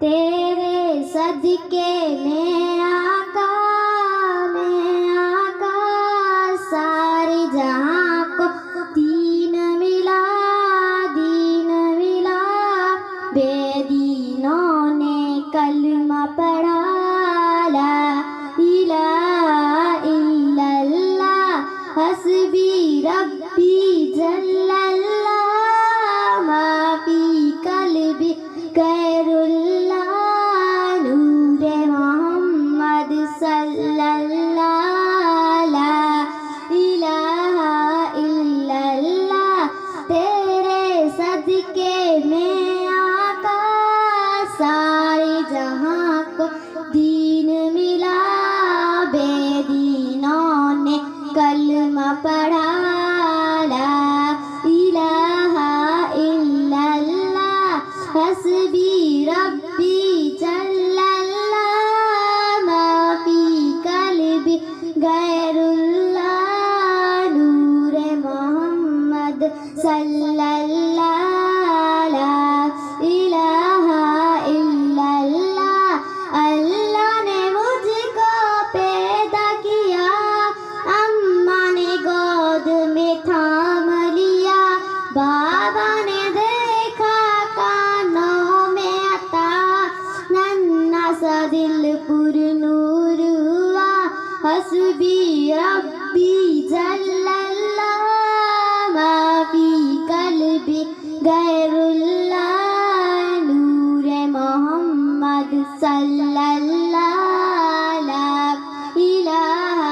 تیرے صدقے میں آقا سارے جہاں کو دین ملا بے دینوں نے کلمہ پڑھا لا الہ الا اللہ حسبی ربی جل اللہ ما فی قلبی غیر اللہ نور محمد صلی اللہ لا الہ الا اللہ تیرے صدقے میں آقا سارے جہاں کو دین ملا بے دینوں نے کلمہ پڑھا لا الہ الا اللہ حسبی ربی جل اللہ ما فی قلبی غیر اللہ نور محمد صلی اللہ لا الہ الا اللہ اللہ نے مجھ کو پیدا کیا اماں نے گود میں تھام لیا بابا نے دیکھا کانوں میں عطا ننھا سا دل پر نور ہوا حسبی ربی جل اللہ ما فی قلبی غیر اللہ نور محمد صلی اللہ لا الہ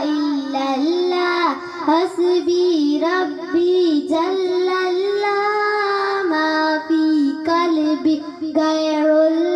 الا اللہ حسبی ربی جل اللہ ما فی قلبی غیر اللہ